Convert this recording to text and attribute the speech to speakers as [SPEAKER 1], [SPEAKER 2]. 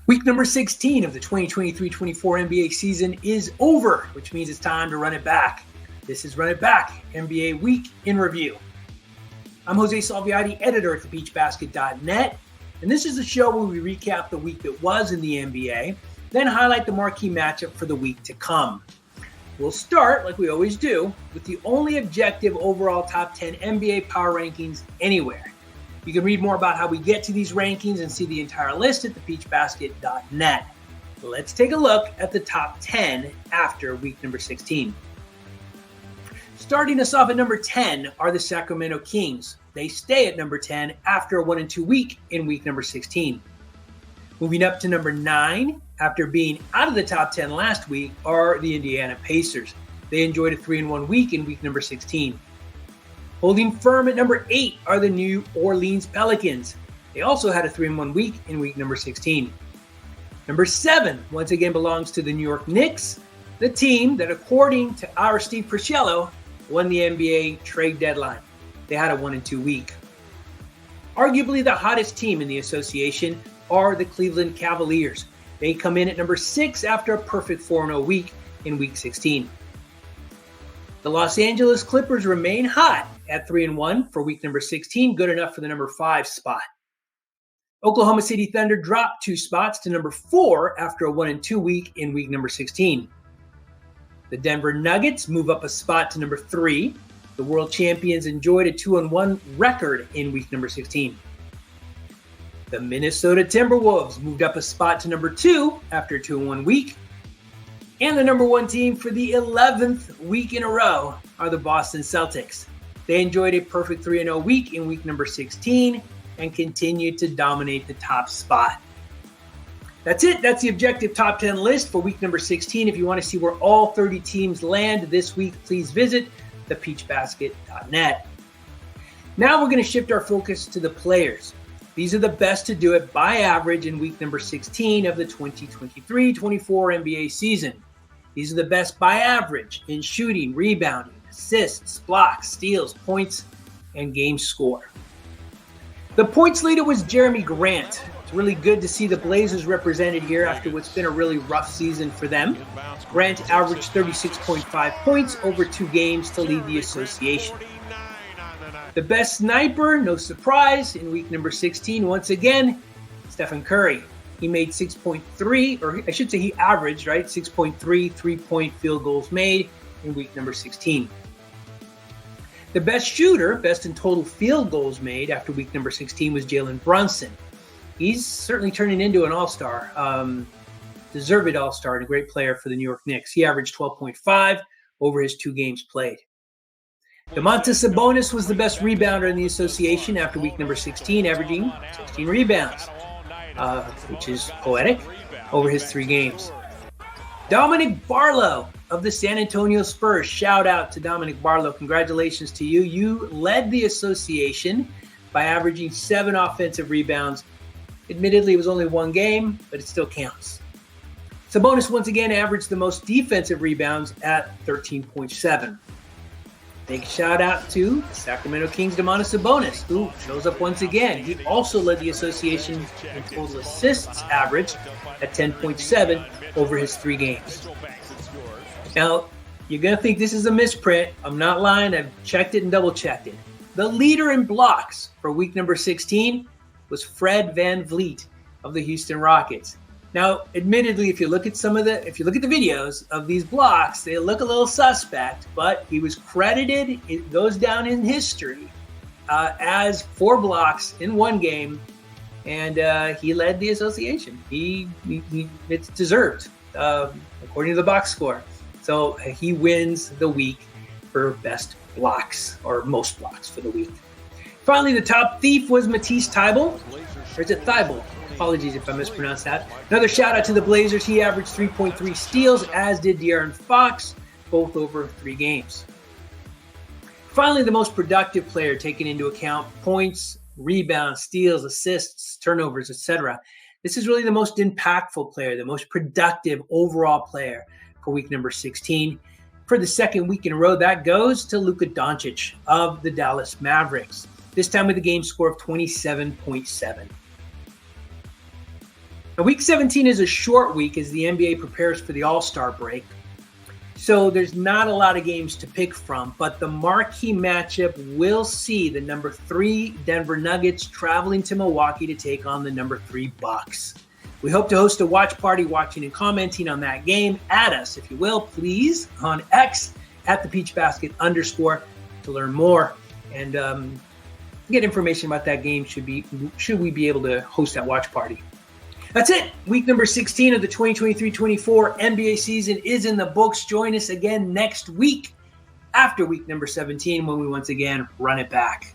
[SPEAKER 1] Week number 16 of the 2023-24 NBA season is over, which means it's time to run it back. This is Run It Back, NBA Week in Review. I'm Jose Salviati, editor at thebeachbasket.net, and this is a show where we recap the week that was in the NBA, then highlight the marquee matchup for the week to come. We'll start, like we always do, with the only objective overall top 10 NBA power rankings anywhere. You can read more about how we get to these rankings and see the entire list at thebeachbasket.net. Let's take a look at the top 10 after week number 16. Starting us off at number 10 are the Sacramento Kings. They stay at number 10 after a 1-2 week in week number 16. Moving up to number 9, after being out of the top 10 last week, are the Indiana Pacers. They enjoyed a 3-1 week in week number 16. Holding firm at number 8 are the New Orleans Pelicans. They also had a 3-1 week in week number 16. Number 7 once again belongs to the New York Knicks, the team that, according to our Steve Prisciello, won the NBA trade deadline. They had a 1-2 week. Arguably the hottest team in the association are the Cleveland Cavaliers. They come in at number 6 after a perfect 4-0 week in week 16. The Los Angeles Clippers remain hot at 3-1 for week number 16, good enough for the number 5 spot. Oklahoma City Thunder dropped 2 spots to number 4 after a 1-2 week in week number 16. The Denver Nuggets move up a spot to number 3. The world champions enjoyed a 2-1 record in week number 16. The Minnesota Timberwolves moved up a spot to number 2 after a 2-1 week. And the number 1 team for the 11th week in a row are the Boston Celtics. They enjoyed a perfect 3-0 week in week number 16 and continued to dominate the top spot. That's it. That's the objective top 10 list for week number 16. If you want to see where all 30 teams land this week, please visit thebeachbasket.net. Now we're going to shift our focus to the players. These are the best to do it by average in week number 16 of the 2023-24 NBA season. These are the best by average in shooting, rebounding, assists, blocks, steals, points, and game score. The points leader was Jeremy Grant. It's really good to see the Blazers represented here after what's been a really rough season for them. Grant averaged 36.5 points over 2 games to lead the association. The best sniper, no surprise, in week number 16, once again, Stephen Curry. He made 6.3, or I should say he averaged, 6.3 3-point field goals made in week number 16. The best shooter, best in total field goals made after week number 16 was Jalen Brunson. He's certainly turning into an all-star, deserved all-star, and a great player for the New York Knicks. He averaged 12.5 over his 2 games played. Domantas Sabonis was the best rebounder in the association after week number 16, averaging 16 rebounds, which is poetic, over his 3 games. Dominic Barlow of the San Antonio Spurs. Shout out to Dominic Barlow. Congratulations to you. You led the association by averaging 7 offensive rebounds. Admittedly, it was only 1 game, but it still counts. Sabonis once again averaged the most defensive rebounds at 13.7. Big shout out to Sacramento Kings' Domantas Sabonis, who shows up once again. He also led the association in total assists average at 10.7 over his 3 games. Now, you're going to think this is a misprint. I'm not lying. I've checked it and double-checked it. The leader in blocks for week number 16 was Fred VanVleet of the Houston Rockets. Now, admittedly, if you look at the videos of these blocks, they look a little suspect, but he was credited. It goes down in history as 4 blocks in 1 game, and he led the association. It's deserved, according to the box score. So he wins the week for best blocks, or most blocks for the week. Finally, the top thief was Matisse Thybulle, or is it Thybulle? Apologies if I mispronounced that. Another shout out to the Blazers. He averaged 3.3 steals, as did De'Aaron Fox, both over 3 games. Finally, the most productive player, taking into account points, rebounds, steals, assists, turnovers, etc. This is really the most impactful player, the most productive overall player for week number 16. For the 2nd week in a row, that goes to Luka Doncic of the Dallas Mavericks, this time with a game score of 27.7. Now, week 17 is a short week as the NBA prepares for the All-Star break. So there's not a lot of games to pick from, but the marquee matchup will see the number 3 Denver Nuggets traveling to Milwaukee to take on the number 3 Bucks. We hope to host a watch party watching and commenting on that game. Add us, if you will, please, on X at @thepeachbasket_ to learn more and get information about that game should we be able to host that watch party. That's it. Week number 16 of the 2023-24 NBA season is in the books. Join us again next week after week number 17 when we once again run it back.